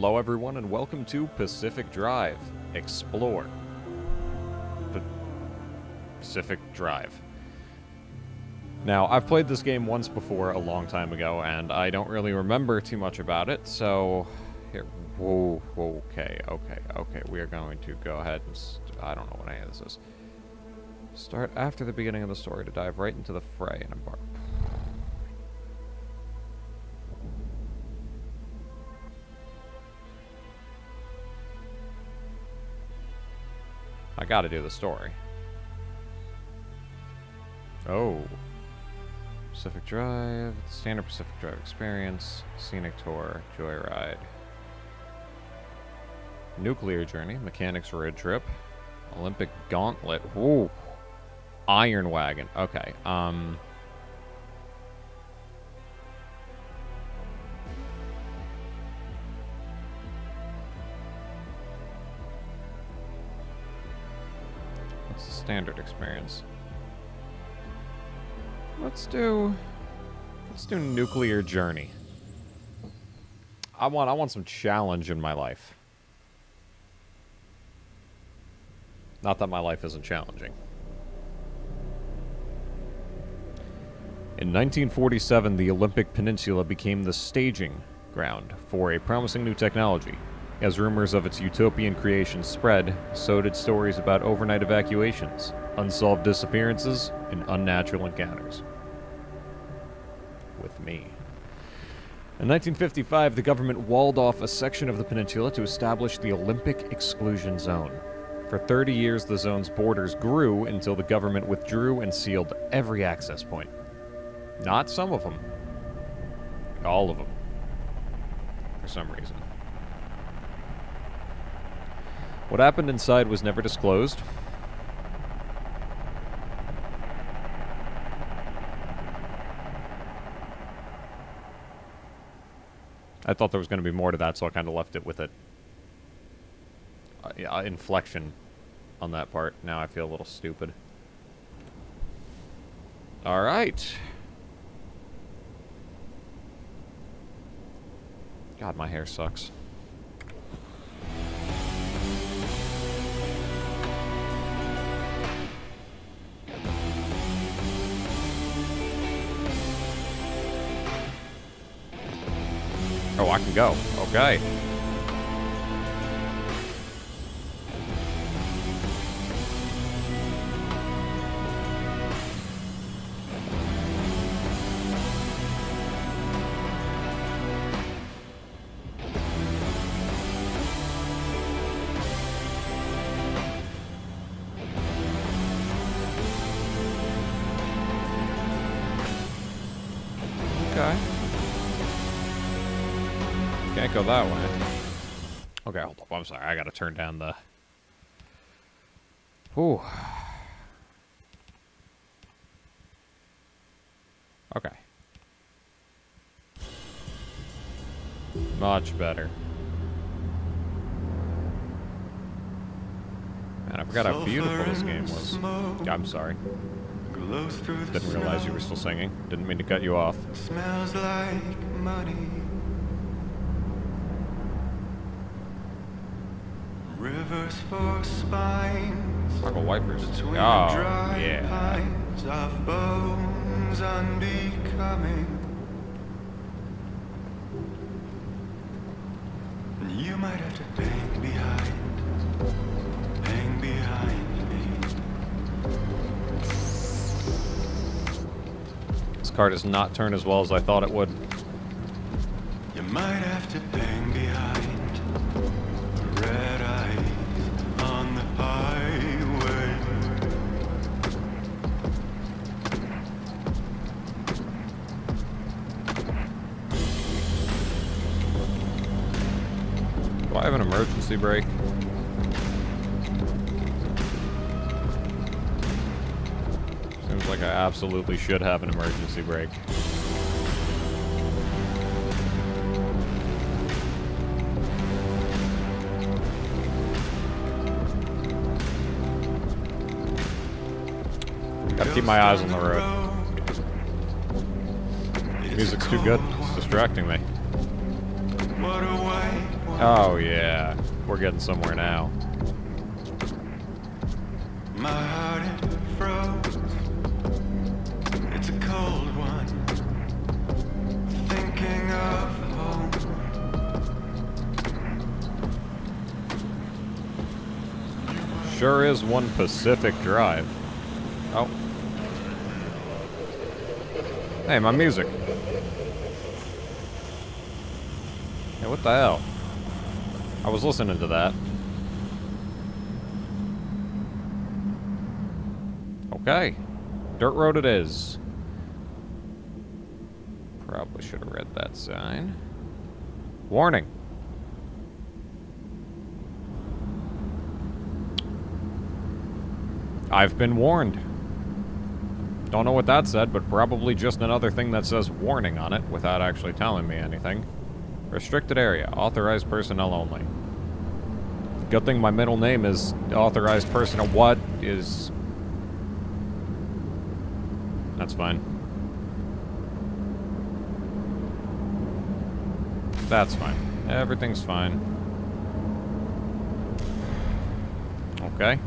Hello everyone and welcome to Pacific Drive. Explore. Pacific Drive. Now, I've played this game once before a long time ago, and I don't really remember too much about it, so... Here, whoa, okay, we are going to go ahead and... I don't know what any of this is. Start after the beginning of the story to dive right into the fray and embark. I gotta do the story. Oh. Pacific Drive, the standard Pacific Drive experience, scenic tour, joyride. Nuclear journey, mechanics road trip, Olympic gauntlet, ooh. Iron wagon, okay, what's the standard experience? Let's do nuclear journey. I want some challenge in my life. Not that my life isn't challenging. In 1947, the Olympic Peninsula became the staging ground for a promising new technology. As rumors of its utopian creation spread, so did stories about overnight evacuations, unsolved disappearances, and unnatural encounters. With me. In 1955, the government walled off a section of the peninsula to establish the Olympic Exclusion Zone. For 30 years, the zone's borders grew until the government withdrew and sealed every access point. Not some of them. All of them. For some reason. What happened inside was never disclosed. I thought there was going to be more to that, so I kind of left it with it. Inflection on that part. Now I feel a little stupid. Alright. God, my hair sucks. Oh, I can go. Okay. Okay. Can't go that way. Okay, hold up. I'm sorry. I gotta turn down the... Ooh. Okay. Much better. Man, I forgot how beautiful this game was. I'm sorry. Didn't realize you were still singing. Didn't mean to cut you off. Smells like money. Rivers for spines. Buckle wipers. Oh, yeah. Pines of bones unbecoming. You might have to hang behind me. This car does not turn as well as I thought it would. You might have to hang behind. Red eyes on the highway. Do I have an emergency brake? Seems like I absolutely should have an emergency brake. Gotta keep my eyes on the road. Music's too good. It's distracting me. What a white Oh, yeah. We're getting somewhere now. My heart it froze. It's a cold one. Thinking of home. Sure is one Pacific Drive. Oh. Hey, my music. Hey, what the hell? I was listening to that. Okay. Dirt road it is. Probably should have read that sign. Warning. I've been warned. Don't know what that said, but probably just another thing that says warning on it without actually telling me anything. Restricted area. Authorized personnel only. Good thing my middle name is authorized personnel. What is... That's fine. That's fine. Everything's fine. Okay.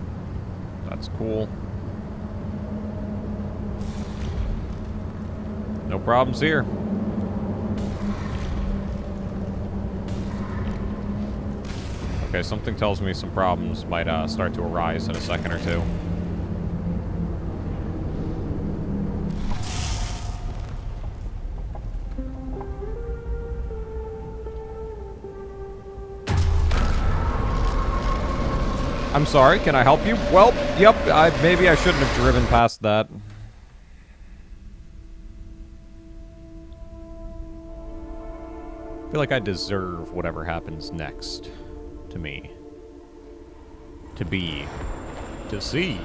That's cool. No problems here. Okay, something tells me some problems might start to arise in a second or two. I'm sorry, can I help you? Well, yep, maybe I shouldn't have driven past that. I feel like I deserve whatever happens next to me. To be. To C.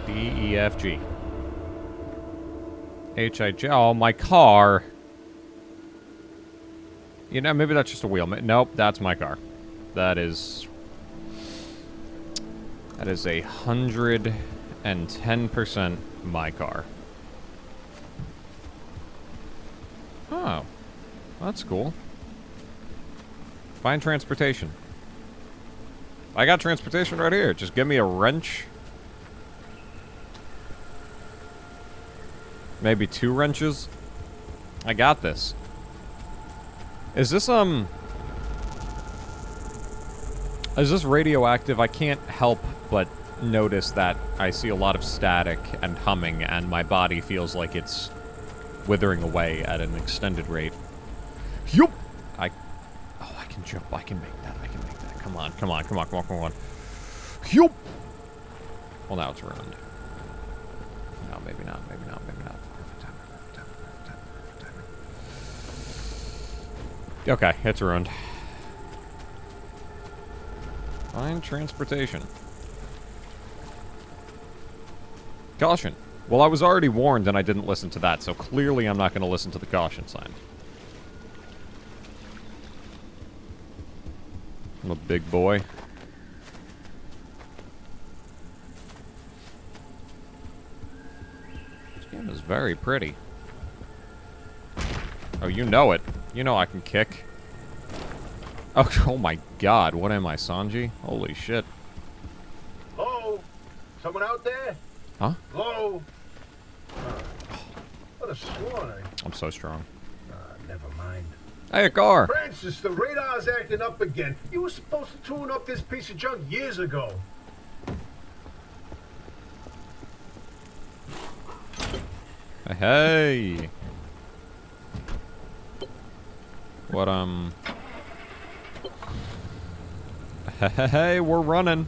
D, E, F, G. H, I, J. Oh, my car. You know, maybe that's just a wheel. Nope, that's my car. That is 110% my car. Oh. That's cool. Find transportation. I got transportation right here. Just give me a wrench. Maybe 2 wrenches. I got this. Is this radioactive? I can't help but notice that I see a lot of static and humming, and my body feels like it's withering away at an extended rate. Yup! I can jump. I can make that. Come on. Yup! Well, now it's ruined. No, maybe not. Perfect timing. Okay, it's ruined. Find transportation. Caution. Well, I was already warned and I didn't listen to that, so clearly I'm not going to listen to the caution sign. I'm a big boy. This game is very pretty. Oh, you know it. You know I can kick. Oh my god, what am I, Sanji? Holy shit. Hello? Someone out there? Huh? Hello? What a swan. I'm so strong. Never mind. Hey, a car! Francis, the radar's acting up again. You were supposed to tune up this piece of junk years ago. Hey! What, Hey, we're running.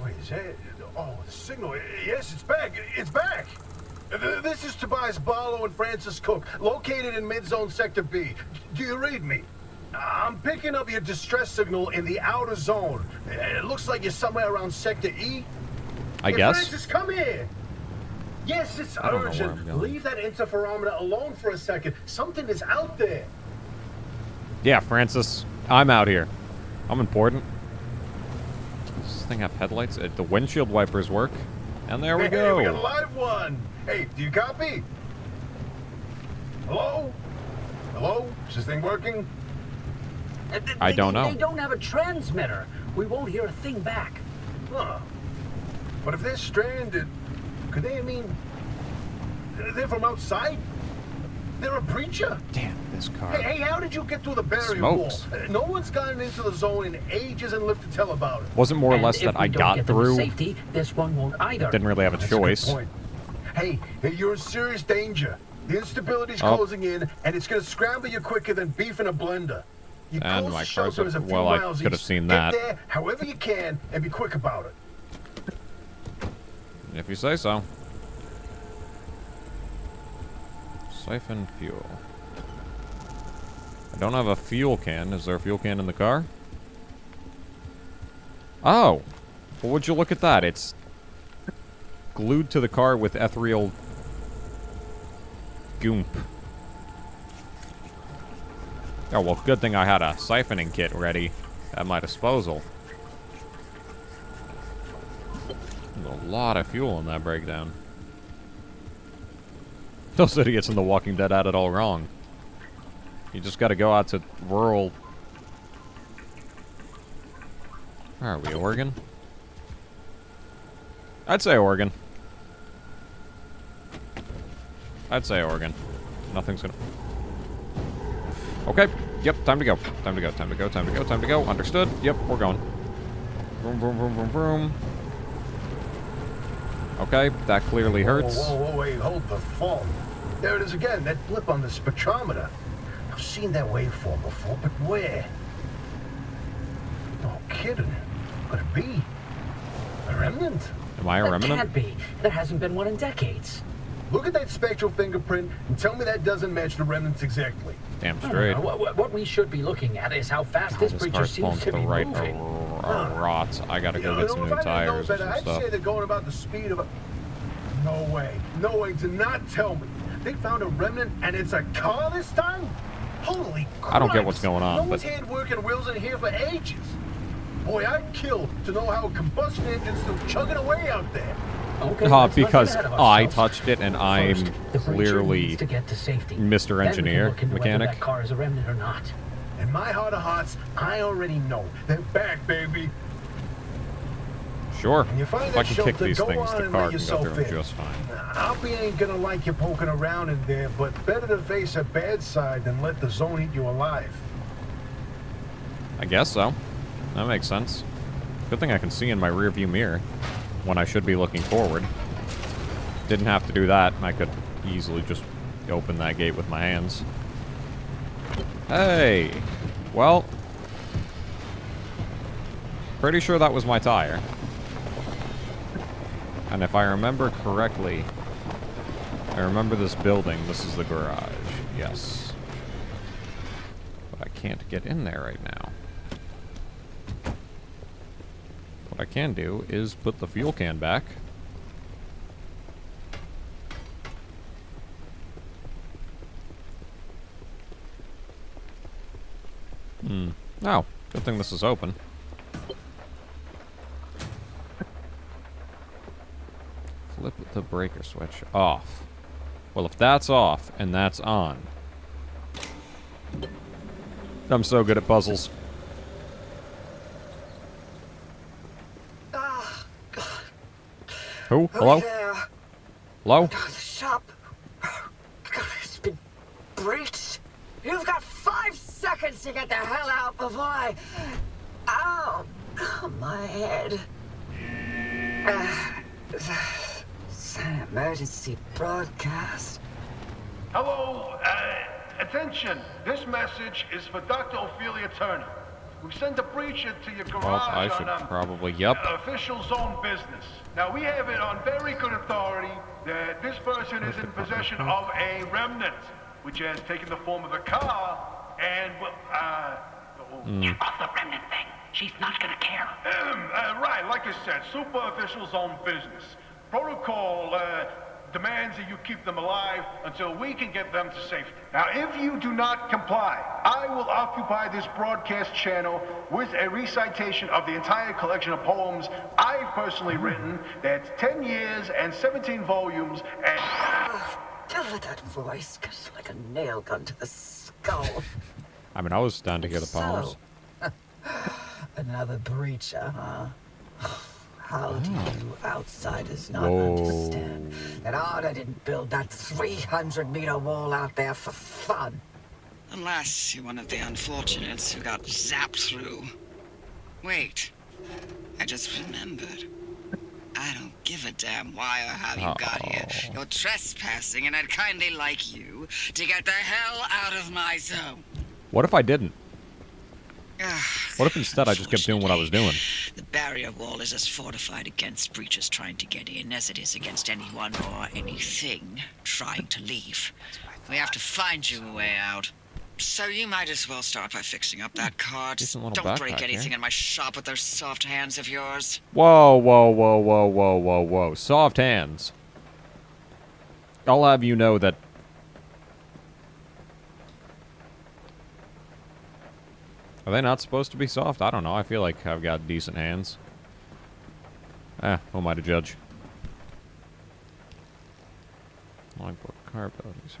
Wait, is that... Oh, the signal. Yes, it's back. It's back! This is Tobias Barlow and Francis Cook, located in mid-zone Sector B. Do you read me? I'm picking up your distress signal in the outer zone. It looks like you're somewhere around Sector E. I guess. Francis, come here! Yes, it's I don't know where I'm urgent. going. Leave that interferometer alone for a second. Something is out there. Yeah, Francis. I'm out here. I'm important. Does this thing have headlights? The windshield wipers work. And there we go. We got a live one. Hey, do you copy? Hello? Hello? Is this thing working? I don't know. They don't have a transmitter. We won't hear a thing back. Huh. But if they're stranded, could they, I mean, they're from outside? They're a preacher? Damn, this car. Hey, how did you get through the barrier Smokes. wall? No one's gotten into the zone in ages and lived to tell about it. Wasn't more or And less if that we I don't got get them to through. safety, this one won't either. Didn't really have a That's a good choice. point. Hey, you're in serious danger. The instability's Oh. closing in, and it's gonna scramble you quicker than beef in a blender. Your And my closest shelter car's is up- a few well, I miles could have east. seen Get that. there however you can and be quick about it. If you say so. Siphon fuel. I don't have a fuel can. Is there a fuel can in the car? Oh! Well, would you look at that? It's glued to the car with ethereal goop. Oh, well, good thing I had a siphoning kit ready at my disposal. There's a lot of fuel in that breakdown. Those idiots in The Walking Dead had it all wrong. You just gotta go out to rural... Where are we, Oregon? I'd say Oregon. I'd say Oregon. Nothing's gonna... Okay. Yep, time to go. Time to go, time to go, time to go, time to go. Understood. Yep, we're going. Vroom, vroom, vroom, vroom, vroom. Okay, that clearly hurts. Whoa, wait, hold the phone. There it is again, that blip on the spectrometer. I've seen that waveform before, but where? No kidding. Could it be? A remnant? Am I a That remnant? can't be. There hasn't been one in decades. Look at that spectral fingerprint and tell me that doesn't match the remnants exactly. Damn I don't straight. know. What we should be looking at is how fast this This creature car's seems pulling to to the be right moving. rot. I gotta go get some new if I didn't know tires or better, some I'd stuff. say they're going about the speed of a... No way. No way. Do not tell me. They found a remnant and it's a car this time? Holy crap. I don't get what's going on, No but- one's hand working wheels in here for ages. Boy, I'd kill to know how a combustion engine's still chugging away out there. Okay, let's not get Because ahead of I ourselves. touched it and I'm First, the creature clearly needs to get to safety. Mr. Then we can Engineer, look into whether mechanic. that car is a remnant or not. In my heart of hearts, I already know. They're back, baby. Sure. When you find If I that can kick shelter, these go things, on the and car let can go yourself through them in. just fine. Albie ain't gonna like you poking around in there, but better to face a bad side than let the zone eat you alive. I guess so. That makes sense. Good thing I can see in my rearview mirror when I should be looking forward. Didn't have to do that. I could easily just open that gate with my hands. Hey! Well... Pretty sure that was my tire. And if I remember correctly... I remember this building. This is the garage. Yes. But I can't get in there right now. What I can do is put the fuel can back. Oh, good thing this is open. Flip the breaker switch off. Well, if that's off and that's on... I'm so good at puzzles. Who? Hello? There. Hello? The shop has been breached. You've got 5 seconds to get the hell out before I... Ow! My head. It's an emergency broadcast. Hello, attention. This message is for Dr. Ophelia Turner. We sent a breacher to your garage Well, I should probably... Yep. official zone business. Now, we have it on very good authority that this person is in possession of a remnant, which has taken the form of a car and, well, Get off the remnant thing. She's not gonna care. right, like I said, super official zone business. Protocol, demands that you keep them alive until we can get them to safety. Now, if you do not comply, I will occupy this broadcast channel with a recitation of the entire collection of poems I've personally written. That's 10 years and 17 volumes and... That voice goes like a nail gun to the skull. I mean, I was down to hear the poems. So, another breacher, huh? How do you outsiders not understand that Arda didn't build that 300-meter wall out there for fun? Unless you're one of the unfortunates who got zapped through. Wait, I just remembered. I don't give a damn why or how you got here. You're trespassing, and I'd kindly like you to get the hell out of my zone. What if I didn't? What if instead I just kept doing what I was doing? The barrier wall is as fortified against breaches trying to get in as it is against anyone or anything trying to leave. We have to find you a way out. So you might as well start by fixing up that car. Just don't break anything in my shop with those soft hands of yours. Whoa, whoa, whoa, whoa, whoa, whoa, whoa. Soft hands. I'll have you know that... Are they not supposed to be soft? I don't know. I feel like I've got decent hands. Who am I to judge? Logbook car abilities.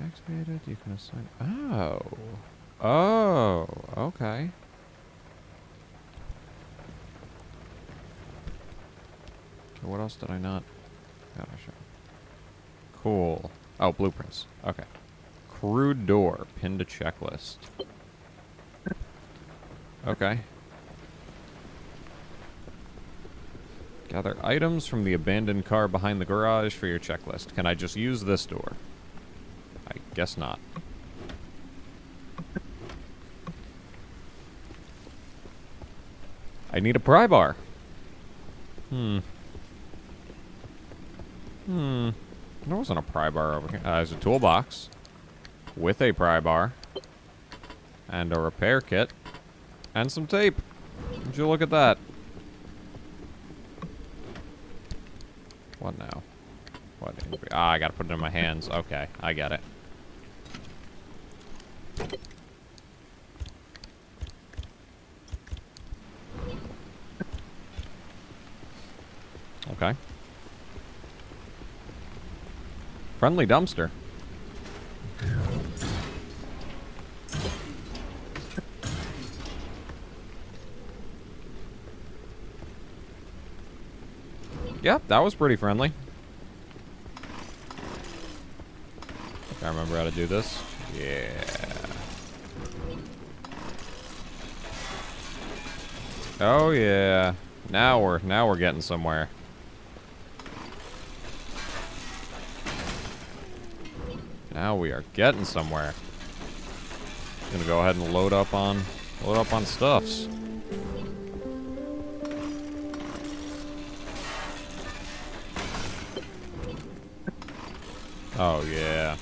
Activated, you can assign... Oh. Oh, okay. So what else did I not... Cool. Oh, blueprints. Okay. Crude door. Pinned to checklist. Okay. Gather items from the abandoned car behind the garage for your checklist. Can I just use this door? I guess not. I need a pry bar. There wasn't a pry bar over here. There's a toolbox with a pry bar and a repair kit and some tape. Would you look at that? What now? What? I gotta put it in my hands. Okay, I get it. Okay. Friendly dumpster. Yep, that was pretty friendly. I remember how to do this. Yeah. Oh yeah. Now we're getting somewhere. Now we are getting somewhere. Gonna go ahead and load up on stuffs. Oh yeah.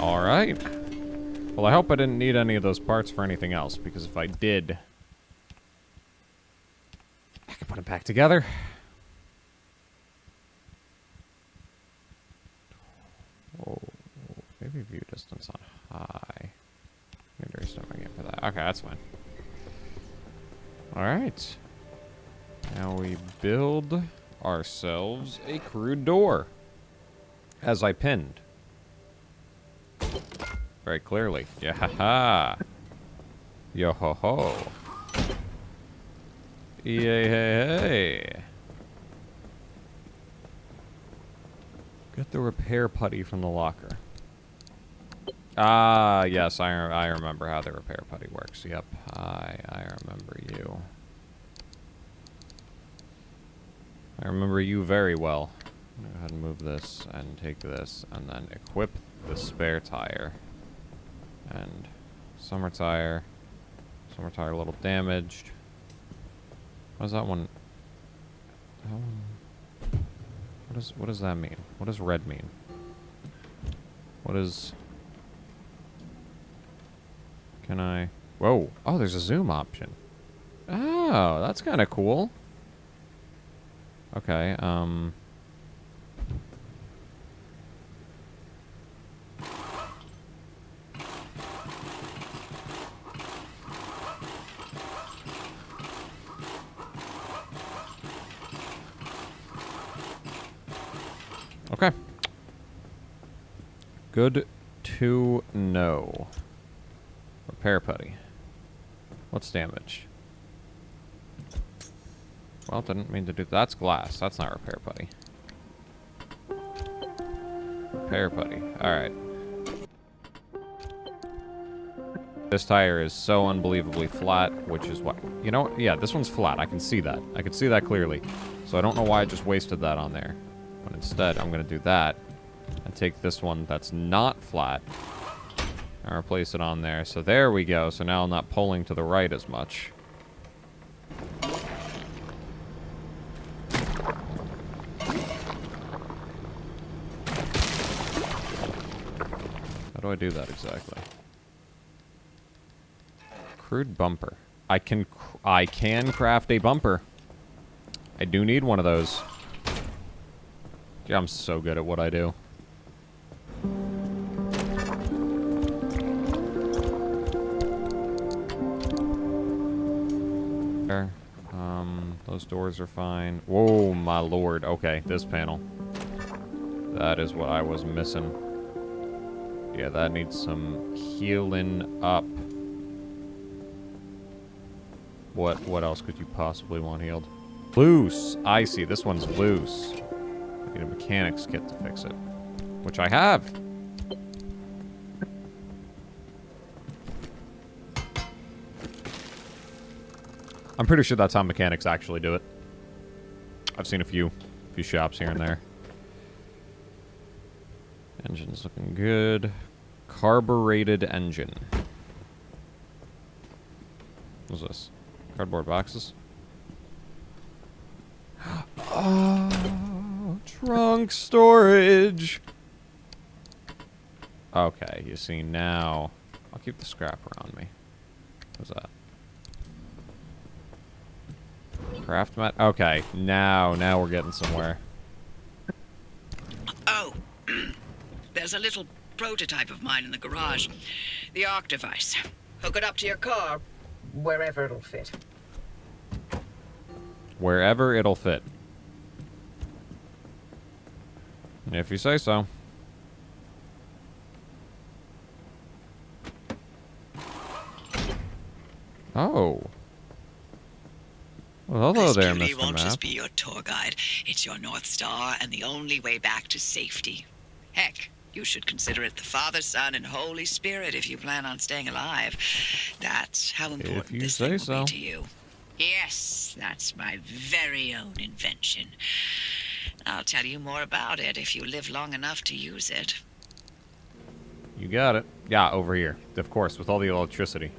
Alright. Well, I hope I didn't need any of those parts for anything else, because if I did, I could put it back together. Whoa. Maybe view distance on high. Maybe restart my game for that. Okay, that's fine. Alright. Now we build ourselves a crude door. As I pinned. Very clearly. Yeah-ha-ha. Yo-ho-ho. Yay-hey-hey. Get the repair putty from the locker. Ah, yes, I remember how the repair putty works. Yep, I remember you. I remember you very well. Go ahead and move this and take this and then equip the spare tire. And summer tire a little damaged. What does that one? What does that mean? What does red mean? What is? Can I? Whoa! Oh, there's a zoom option. Oh, that's kind of cool. Okay. Good to know. Repair putty. What's damage? Well, didn't mean to do... That's glass. That's not repair putty. Repair putty. Alright. This tire is so unbelievably flat, which is what... You know what? Yeah, this one's flat. I can see that. I can see that clearly. So I don't know why I just wasted that on there. But instead, I'm going to do that. And take this one that's not flat. And replace it on there. So there we go. So now I'm not pulling to the right as much. How do I do that exactly? Crude bumper. I can craft a bumper. I do need one of those. Yeah, I'm so good at what I do. There. Those doors are fine. Whoa, my lord. Okay, this panel. That is what I was missing. Yeah, that needs some healing up. What else could you possibly want healed? Loose! I see, this one's loose. I need a mechanic's kit to fix it. Which I have! I'm pretty sure that's how mechanics actually do it. I've seen a few shops here and there. Engine's looking good. Carbureted engine. What's this? Cardboard boxes? Oh, trunk storage. Okay, you see now. I'll keep the scrap around me. What's that? Craft mat? Okay, now we're getting somewhere. Oh, there's a little prototype of mine in the garage. The arc device. Hook it up to your car, wherever it'll fit. Wherever it'll fit. If you say so. Oh. Well, hello there, This beauty Mr. won't Map. just be your tour guide. It's your North Star and the only way back to safety. Heck, you should consider it the Father, Son, and Holy Spirit if you plan on staying alive. That's how important you this say thing will so. be to you. Yes, that's my very own invention. I'll tell you more about it if you live long enough to use it. You got it. Yeah, over here. Of course, with all the electricity.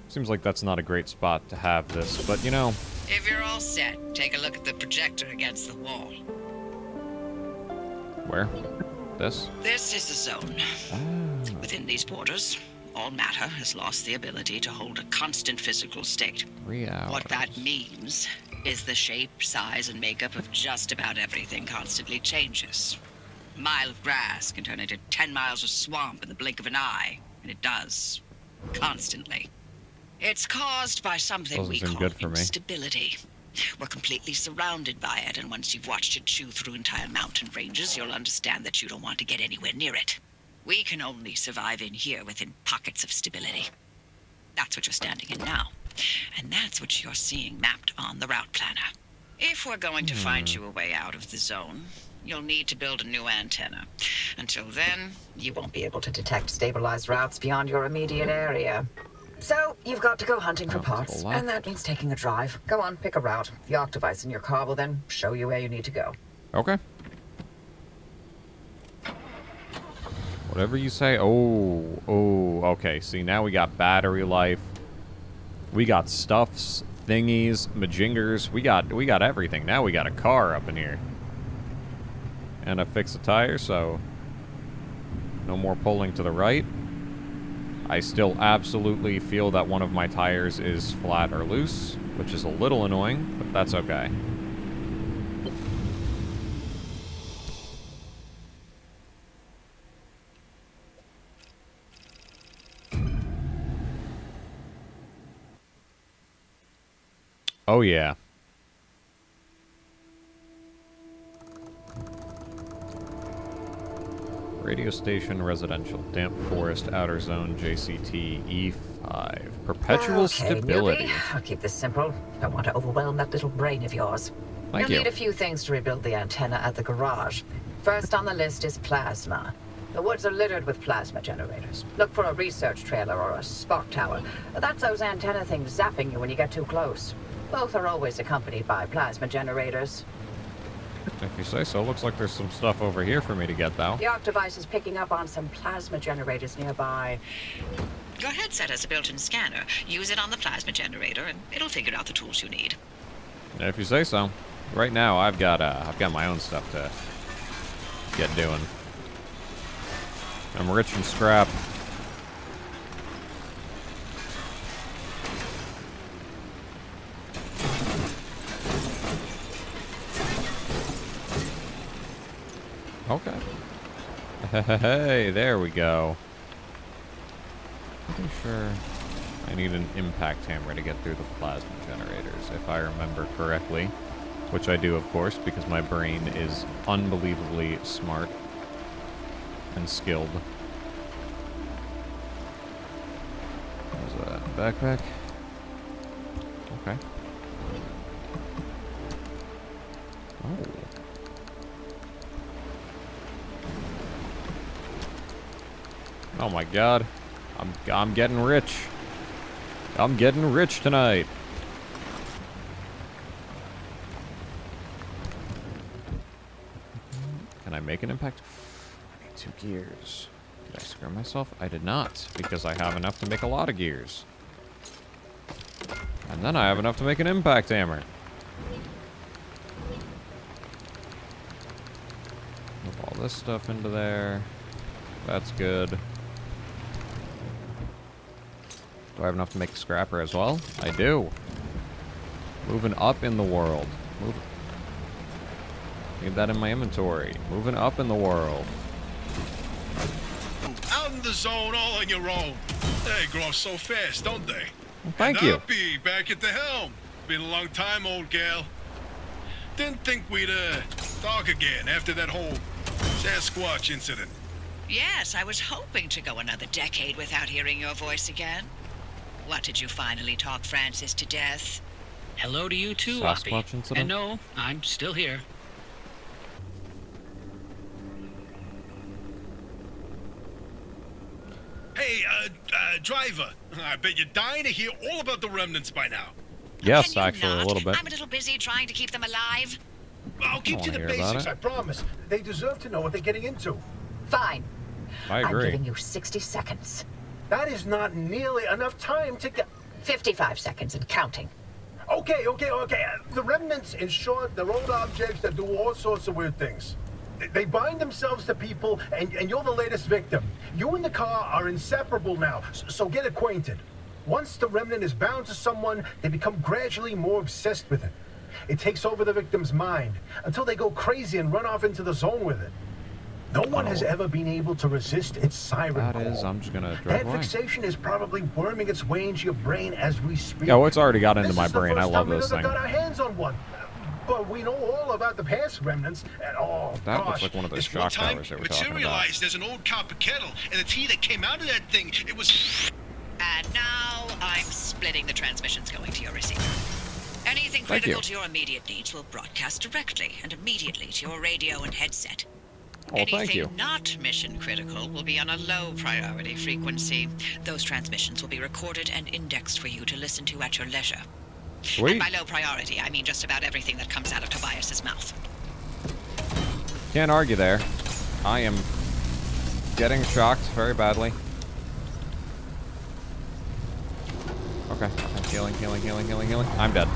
Seems like that's not a great spot to have this, but you know... If you're all set, take a look at the projector against the wall. Where? This? This is the zone. Ah, Within these borders, all matter has lost the ability to hold a constant physical state. 3 hours. What that means is the shape, size, and makeup of just about everything constantly changes. A mile of grass can turn into 10 miles of swamp in the blink of an eye, and it does. Constantly. It's caused by something Doesn't we seem call good for me. instability. We're completely surrounded by it, and once you've watched it chew through entire mountain ranges, you'll understand that you don't want to get anywhere near it. We can only survive in here within pockets of stability. That's what you're standing in now. And that's what you're seeing mapped on the route planner. If we're going to find you a way out of the zone, you'll need to build a new antenna. Until then, you won't be able to detect stabilized routes beyond your immediate area. So, you've got to go hunting for Oh, to the parts, left. and that means taking a drive. Go on, pick a route. The arc device in your car will then show you where you need to go. Okay. Whatever you say. Oh, okay. See, now we got battery life. We got stuffs, thingies, majingers. We got everything. Now we got a car up in here. And I fixed the tire, so no more pulling to the right. I still absolutely feel that one of my tires is flat or loose, which is a little annoying, but that's okay. Oh yeah. Radio station, residential, damp forest, outer zone, JCT, E5. Perpetual stability. Newbie. I'll keep this simple. Don't want to overwhelm that little brain of yours. Thank You'll you. need a few things to rebuild the antenna at the garage. First on the list is plasma. The woods are littered with plasma generators. Look for a research trailer or a spot tower. That's those antenna things zapping you when you get too close. Both are always accompanied by plasma generators. If you say so, looks like there's some stuff over here for me to get, though. The ARC device is picking up on some plasma generators nearby. Your headset has a built-in scanner. Use it on the plasma generator, and it'll figure out the tools you need. If you say so. Right now, I've got my own stuff to get doing. I'm rich in scrap. Okay. Hey, there we go. Pretty sure I need an impact hammer to get through the plasma generators, if I remember correctly. Which I do, of course, because my brain is unbelievably smart and skilled. There's a backpack. Okay. Oh. Oh my god. I'm getting rich. I'm getting rich tonight. Can I make an impact? I need 2 gears. Did I screw myself? I did not, because I have enough to make a lot of gears. And then I have enough to make an impact hammer. Move all this stuff into there. That's good. Do I have enough to make a scrapper as well? I do. Moving up in the world. Need that in my inventory. Moving up in the world. Out in the zone all on your own. They grow up so fast, don't they? Well, thank you. I'll be back at the helm. Been a long time, old gal. Didn't think we'd talk again after that whole Sasquatch incident. Yes, I was hoping to go another decade without hearing your voice again. What, did you finally talk Francis to death? Hello to you too, Sasquatch Oppie. incident? And no, I'm still here. Hey, driver. I bet you're dying to hear all about the remnants by now. Yes, Can you actually, a not? little bit. I'm a little busy trying to keep them alive. I'll keep to the wanna hear about basics. it. I promise. They deserve to know what they're getting into. Fine. I I'm agree. giving you 60 seconds. That is not nearly enough time to get... 55 seconds and counting. Okay. The remnants, in short, they're old objects that do all sorts of weird things. They bind themselves to people, and you're the latest victim. You and the car are inseparable now, so get acquainted. Once the remnant is bound to someone, they become gradually more obsessed with it. It takes over the victim's mind, until they go crazy and run off into the zone with it. No one has ever been able to resist its siren That call. is, I'm just gonna drive That away. fixation is probably worming its way into your brain as we speak. Oh, it's already got into This my is the brain. I first love time this we've thing. ever got our hands on one. But we know all about the past remnants, and That gosh, looks like one of those This one shock time, towers that it we're talking about. materialized as an old copper kettle, and the tea that came out of that thing, it was... And now I'm splitting the transmissions going to your receiver. Anything Thank critical you. to your immediate needs will broadcast directly and immediately to your radio and headset. Oh, Anything thank you. not mission critical will be on a low priority frequency. Those transmissions will be recorded and indexed for you to listen to at your leisure. And Sweet. by low priority, I mean just about everything that comes out of Tobias's mouth. Can't argue there. I am getting shocked very badly. Okay. Healing. I'm dead.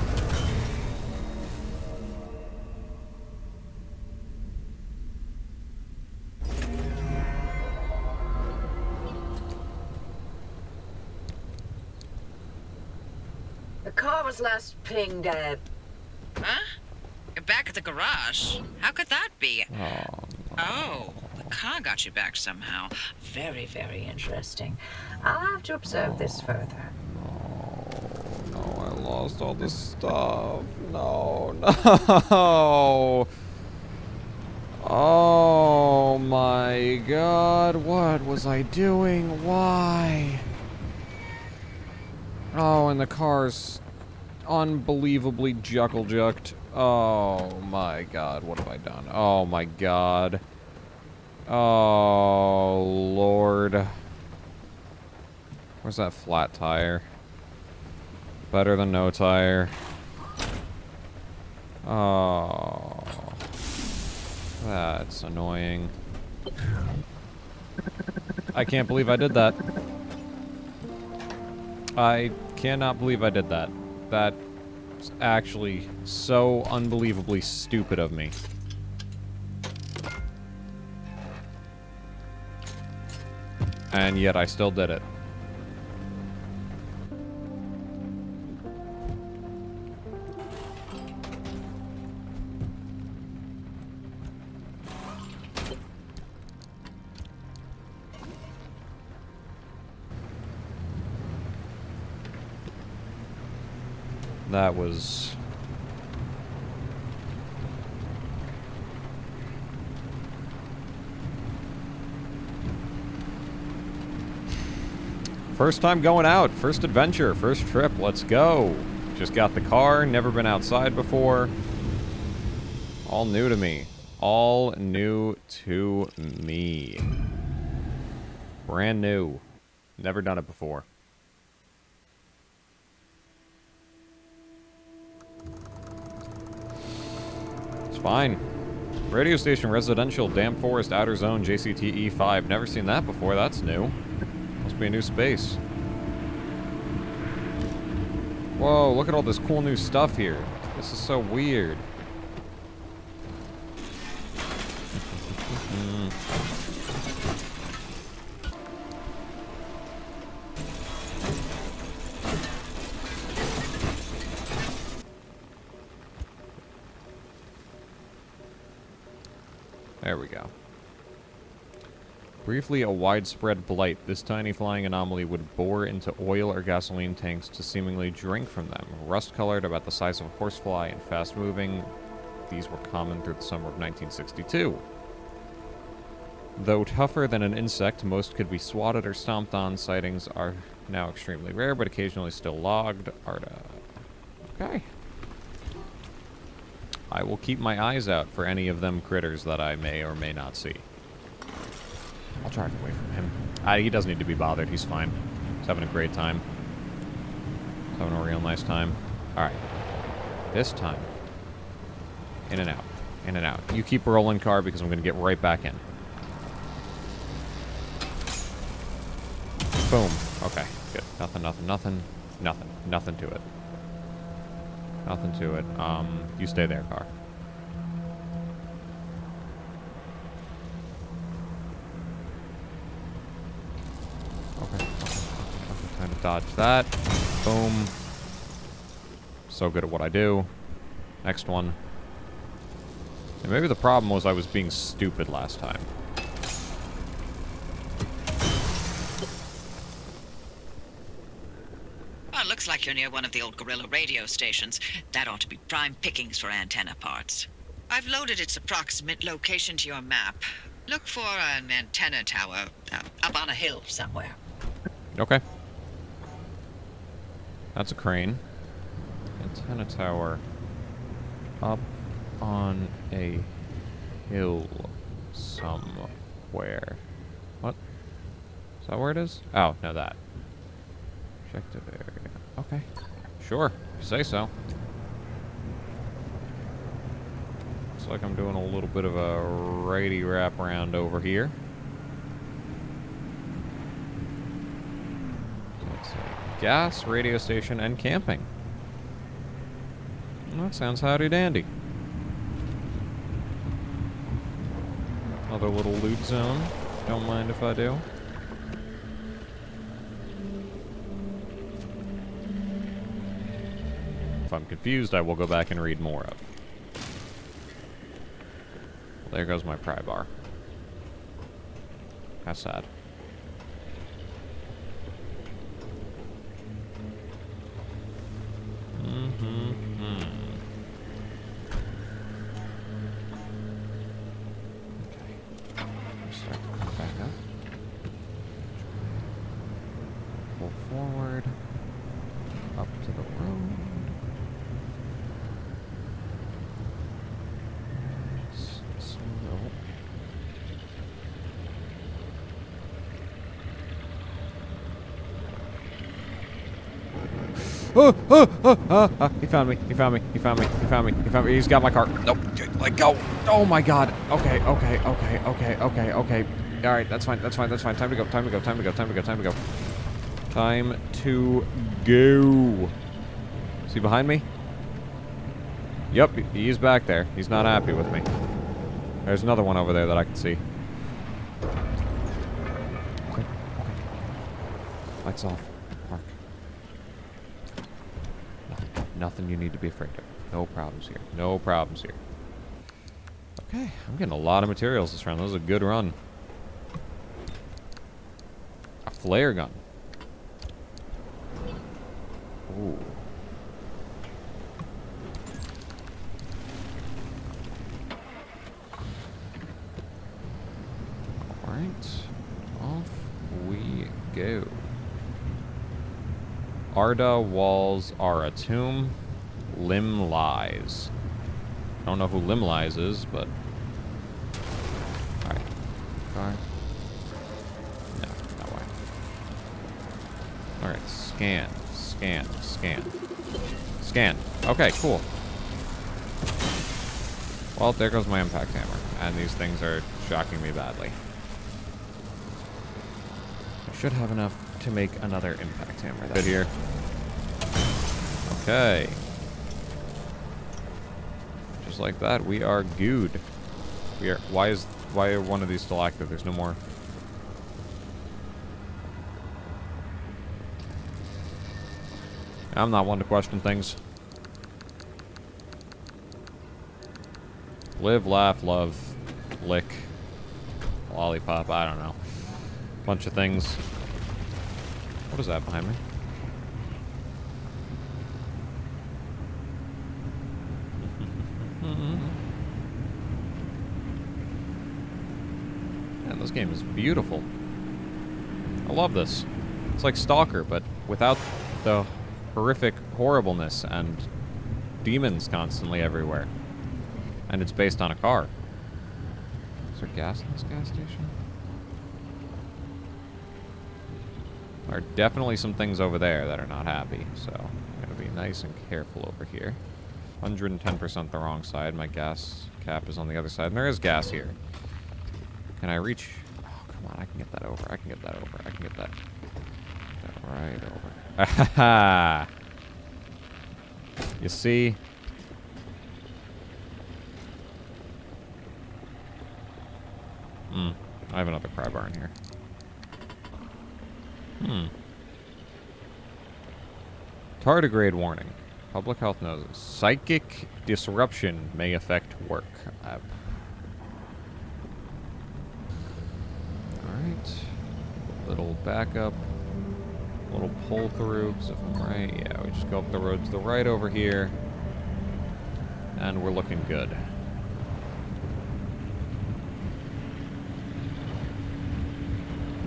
The car was last pinged at... Huh? You're back at the garage. How could that be? Oh, Oh, the car got you back somehow. Very, very interesting. I'll have to observe this further. no, I lost all this stuff. No. Oh my god, what was I doing? Why? Oh, and the car's unbelievably juckle-jucked. Oh my god, what have I done? Oh my god. Oh, Lord. Where's that flat tire? Better than no tire. Oh. That's annoying. I can't believe I did that. I cannot believe I did that. That's actually so unbelievably stupid of me. And yet I still did it. That was... First time going out, first adventure, first trip, let's go. Just got the car, never been outside before. All new to me. All new to me. Brand new. Never done it before. It's fine. Radio station, residential, damp forest, outer zone, JCTE 5. Never seen that before, that's new. Must be a new space. Whoa, look at all this cool new stuff here. This is so weird. There we go. Briefly a widespread blight, this tiny flying anomaly would bore into oil or gasoline tanks to seemingly drink from them. Rust-colored, about the size of a horsefly, and fast-moving, these were common through the summer of 1962. Though tougher than an insect, most could be swatted or stomped on. Sightings are now extremely rare, but occasionally still logged. Okay. I will keep my eyes out for any of them critters that I may or may not see. I'll drive away from him. He doesn't need to be bothered. He's fine. He's having a great time. He's having a real nice time. Alright. This time. In and out. In and out. You keep rolling, car, because I'm going to get right back in. Boom. Okay. Good. Nothing, nothing, nothing. Nothing. Nothing to it. Nothing to it. You stay there, car. Okay. Time to dodge that. Boom. So good at what I do. Next one. And maybe the problem was I was being stupid last time. Well, it looks like you're near one of the old Gorilla radio stations. That ought to be prime pickings for antenna parts. I've loaded its approximate location to your map. Look for an antenna tower up on a hill somewhere. Okay. That's a crane. Antenna tower up on a hill somewhere. What? Is that where it is? Oh, no, that. Objective area. Okay. Sure. If you say so. Looks like I'm doing a little bit of a righty wrap around over here. Let's see. Gas, radio station, and camping. Well, that sounds howdy dandy. Another little loot zone. Don't mind if I do. If I'm confused, I will go back and read more of. Well, there goes my pry bar. How sad. Up to the road. Slow. He found me. He found me. He found me. He found me. He found me. He's got my car. Nope. Let go. Oh my god. Okay. Okay. Okay. Okay. Okay. Okay. All right. That's fine. That's fine. That's fine. Time to go. Time to go. Time to go. Time to go. Time to go. Time to go. Is he behind me? Yep. He's back there. He's not happy with me. There's another one over there that I can see. Okay. Okay. Lights off. Mark. Nothing you need to be afraid of. No problems here. No problems here. Okay, I'm getting a lot of materials this round. That was a good run. A flare gun. Ooh. Alright. Off we go. Arda walls are a tomb. Lim lies. I don't know who Lim lies is, but... Alright. Car. No, not why. Alright, scan. Scan. Scan. Scan. Okay, cool. Well, there goes my impact hammer. And these things are shocking me badly. I should have enough to make another impact hammer. That's good here. Okay. Just like that, we are good. We are. Why are one of these still active? There's no more. I'm not one to question things. Live, laugh, love, lick, lollipop. I don't know. Bunch of things. What is that behind me? Man, this game is beautiful. I love this. It's like Stalker, but without the horrific horribleness and demons constantly everywhere. And it's based on a car. Is there gas in this gas station? There are definitely some things over there that are not happy, so I'm going to be nice and careful over here. 110% the wrong side. My gas cap is on the other side, and there is gas here. Can I reach? Oh, come on. I can get that over. I can get that over. I can get that right over. Ha You see? I have another pry bar in here. Tardigrade warning. Public health notice. Psychic disruption may affect work. Alright. Little backup. Little pull through, because if I'm right, yeah, we just go up the road to the right over here. And we're looking good.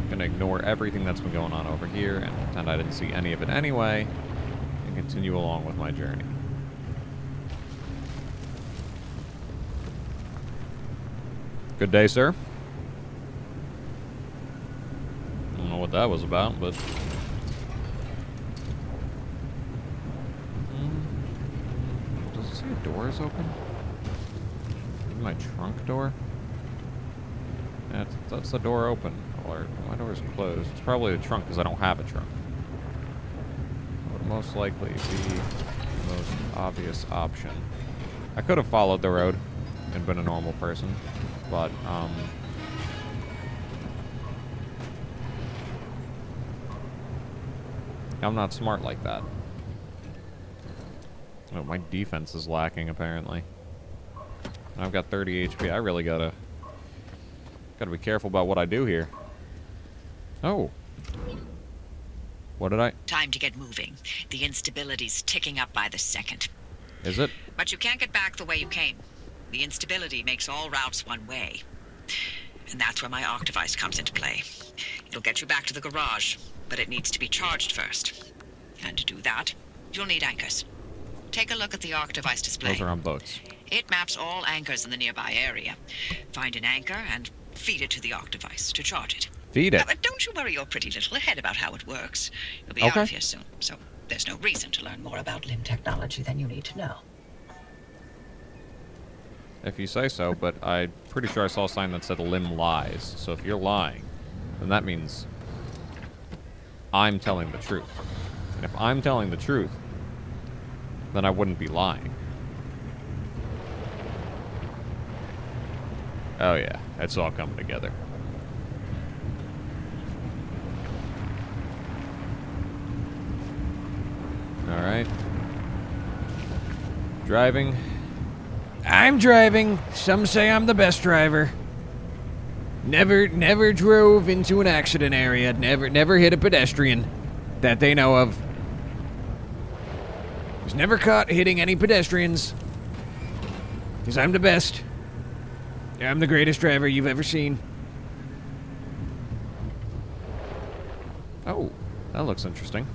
Gonna ignore everything that's been going on over here and pretend I didn't see any of it anyway, and continue along with my journey. Good day, sir. I don't know what that was about, but... Does it say a door is open? Maybe my trunk door? Yeah, that's the door open. Or my door is closed. It's probably the trunk because I don't have a trunk. That would most likely be the most obvious option. I could have followed the road and been a normal person, but I'm not smart like that. Oh, my defense is lacking apparently. I've got 30 HP. I really gotta be careful about what I do here. Oh. What did I... Time to get moving. The instability's ticking up by the second. Is it? But you can't get back the way you came. The instability makes all routes one way. And that's where my arc device comes into play. It'll get you back to the garage, but it needs to be charged first. And to do that, You'll need anchors. Take a look at the ARC device display. Those are on boats. It maps all anchors in the nearby area. Find an anchor and feed it to the ARC device to charge it. Feed it. Now, don't you worry your pretty little head about how it works. You'll be out of here soon, so there's no reason to learn more about limb technology than you need to know. If you say so, but I'm pretty sure I saw a sign that said limb lies. So if you're lying, then that means I'm telling the truth. And if I'm telling the truth, then I wouldn't be lying. Oh yeah, it's all coming together. Alright. Driving. I'm driving. Some say I'm the best driver. Never drove into an accident area. Never hit a pedestrian that they know of. Was never caught hitting any pedestrians. Because I'm the best. I'm the greatest driver you've ever seen. Oh, that looks interesting.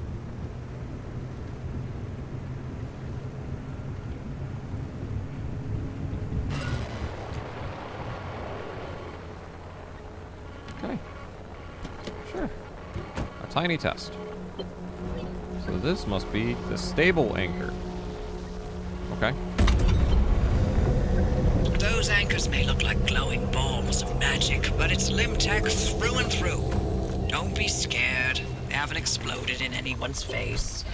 Okay. Sure. A tiny test. So this must be the stable anchor. Okay. Those anchors may look like glowing balls of magic, but it's limb tech through and through. Don't be scared. They haven't exploded in anyone's face.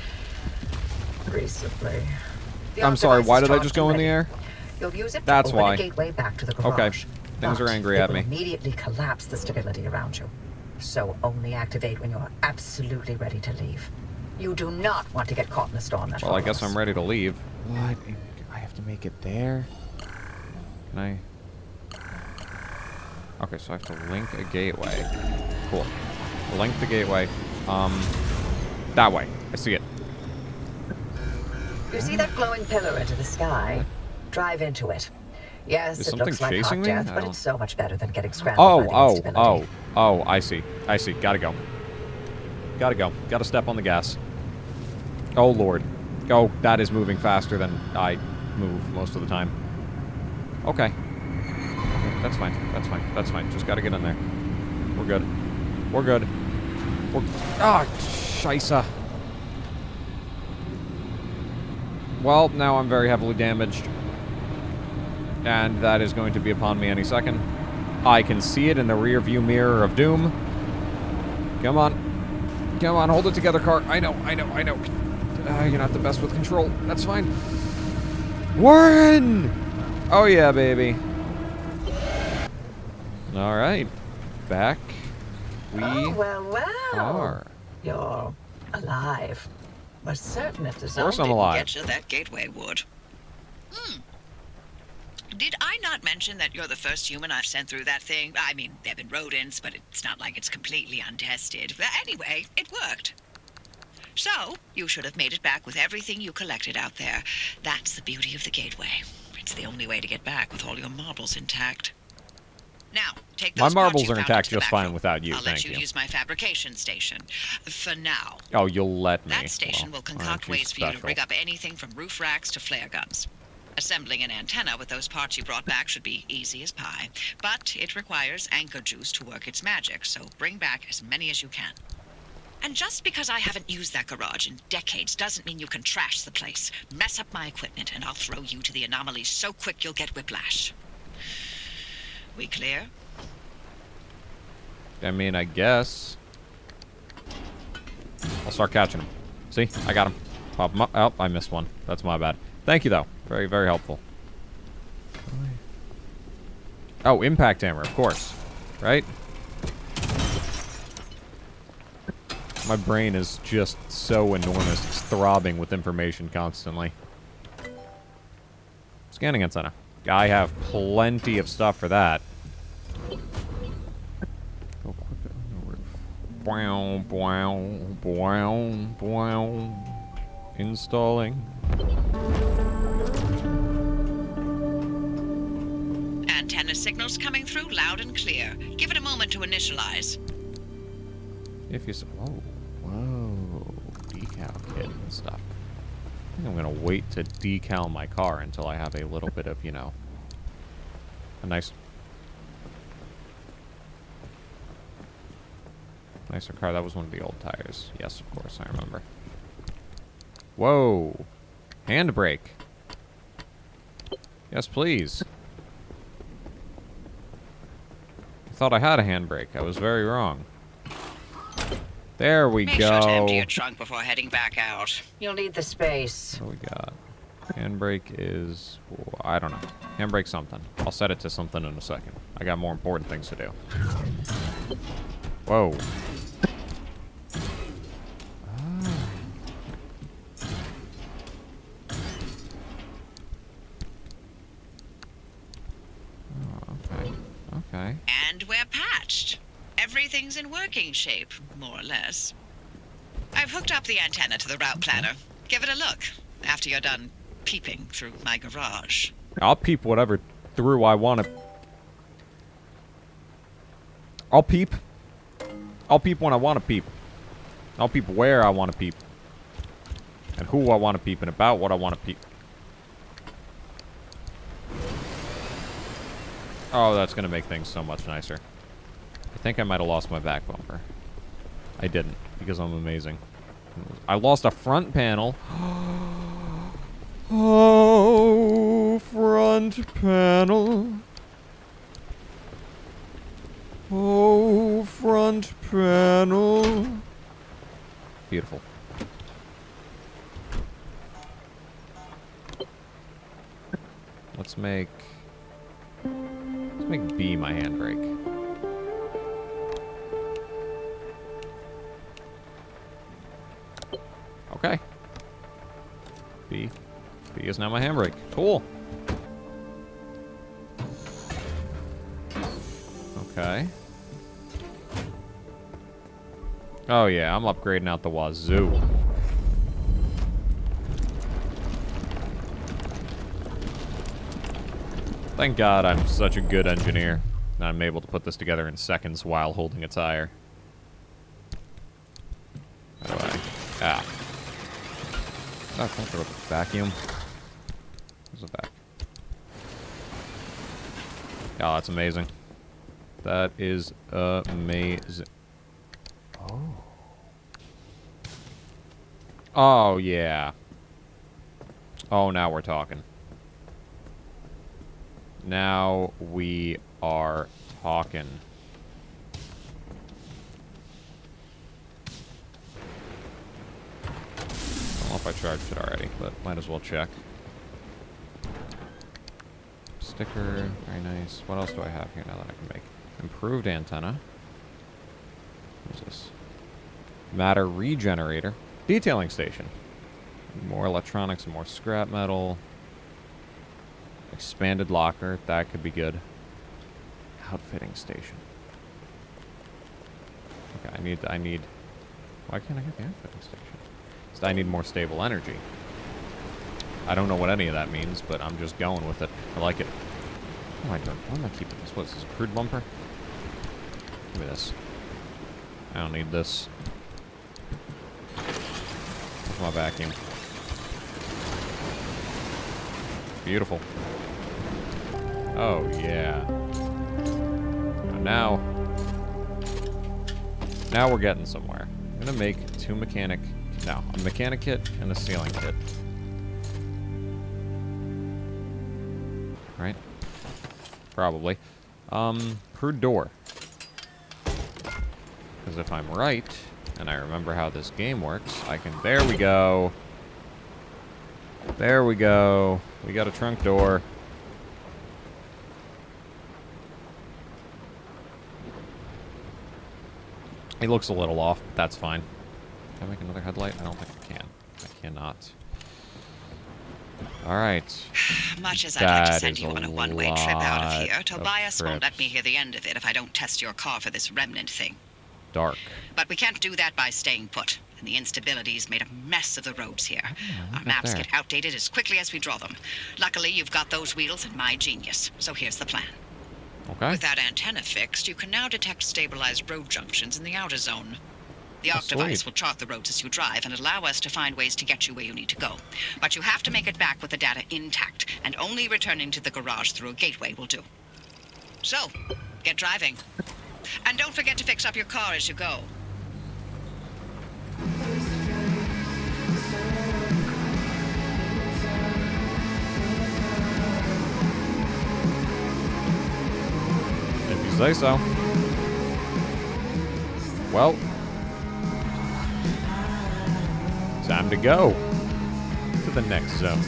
Recently. I'm sorry, why did I just go in the air? You'll use it That's to open why. a gateway back to the garage. Okay. Things are angry at It will me. immediately collapse the stability around you. So only activate when you're absolutely ready to leave. You do not want to get caught in a storm that Well, I guess follows. I'm ready to leave. What? I have to make it there? Can I? Okay, so I have to link a gateway. Cool. Link the gateway. That way. I see it. You see that glowing pillar into the sky? Drive into it. Yes, Is it something looks like chasing hot me? death, I but don't- it's so much better than getting scrambled by the instability. Oh, I see. Gotta go. Gotta go. Gotta step on the gas. Oh, Lord. Oh, that is moving faster than I move most of the time. Okay. That's fine. That's fine. That's fine. Just gotta get in there. We're good. We're good. Ah, scheisse. Well, now I'm very heavily damaged. And that is going to be upon me any second. I can see it in the rear view mirror of doom. Come on. Come on, hold it together, car. I know. You're not the best with control. That's fine. Warren! Oh yeah, baby. Alright. Back we well. are. You're alive. We're certain if the Of course zone I'm didn't alive. Get you, that gateway would. Did I not mention that you're the first human I've sent through that thing? I mean, there've been rodents, but it's not like it's completely untested. But anyway, it worked. So, you should have made it back with everything you collected out there. That's the beauty of the gateway. It's the only way to get back with all your marbles intact. Now, take My those parts marbles you are found intact into the just back fine room. without you, I'll thank let you you. use my fabrication station. For now. Oh, you'll let me. That station Well, will concoct aren't you ways for you to special? rig up anything from roof racks to flare guns. Assembling an antenna with those parts you brought back should be easy as pie, but it requires anchor juice to work its magic, so bring back as many as you can. And just because I haven't used that garage in decades doesn't mean you can trash the place. Mess up my equipment and I'll throw you to the anomalies so quick you'll get whiplash. We clear? I mean, I guess. I'll start catching them. See? I got them. Pop them up. Oh, I missed one. That's my bad. Thank you, though. Very, very helpful. Oh, impact hammer, of course. Right? My brain is just so enormous. It's throbbing with information constantly. Scanning antenna. I have plenty of stuff for that. Go quick on the roof. Bow, bow, bow, bow. Installing. Antenna signals coming through loud and clear. Give it a moment to initialize. If you... Whoa. Whoa. Decal kit and stuff. I think I'm gonna wait to decal my car until I have a little bit of, you know, a nicer car. That was one of the old tires. Yes, of course, I remember. Whoa. Handbrake. Yes, please. I thought I had a handbrake. I was very wrong. There we Make go. sure to empty your trunk before heading back out. You'll need the space. What do we got? Handbrake is... I don't know. Handbrake something. I'll set it to something in a second. I got more important things to do. Whoa. Okay. And we're patched. Everything's in working shape, more or less. I've hooked up the antenna to the route planner. Give it a look after you're done peeping through my garage. I'll peep whatever through I want to. I'll peep. I'll peep when I want to peep. I'll peep where I want to peep. And who I want to peep and about what I want to peep. Oh, that's going to make things so much nicer. I think I might have lost my back bumper. I didn't, because I'm amazing. I lost a front panel. Oh, front panel. Oh, front panel. Beautiful. Let's make B my handbrake. Okay. B is now my handbrake. Cool. Okay. Oh yeah, I'm upgrading out the wazoo. Thank God I'm such a good engineer that I'm able to put this together in seconds while holding a tire. How do I... Ah. Oh, can I throw the vacuum? There's a vac. Oh, that's amazing. That is amazing. Oh. Oh, yeah. Oh, now we're talking. Now we are talking. I don't know if I charged it already, but might as well check. Sticker, very nice. What else do I have here now that I can make? Improved antenna. What is this? Matter regenerator. Detailing station. More electronics and more scrap metal. Expanded locker. That could be good. Outfitting station. Okay, I need... Why can't I get the outfitting station? So I need more stable energy. I don't know what any of that means, but I'm just going with it. I like it. Oh my god, why am I keeping this? What is this, a crude bumper? Give me this. I don't need this. Where's my vacuum? Beautiful. Oh, yeah. Now we're getting somewhere. I'm gonna make a mechanic kit and a sealing kit. Right? Probably. Crude door. Because if I'm right, and I remember how this game works, I can... There we go. There we go. We got a trunk door. It looks a little off, but that's fine. Can I make another headlight? I don't think I can. I cannot. Alright. Much as I'd like to send you on a one-way trip out of here, Tobias won't let me hear the end of it if I don't test your car for this Remenant thing. Dark. But we can't do that by staying put, and the instability's made a mess of the roads here. Our maps get outdated as quickly as we draw them. Luckily, you've got those wheels and my genius, so here's the plan. Okay. With that antenna fixed, you can now detect stabilized road junctions in the outer zone. The Oh, Arc device sweet. will chart the roads as you drive and allow us to find ways to get you where you need to go. But you have to make it back with the data intact, and only returning to the garage through a gateway will do. So, get driving. And don't forget to fix up your car as you go. If you say so. Well, time to go to the next zone.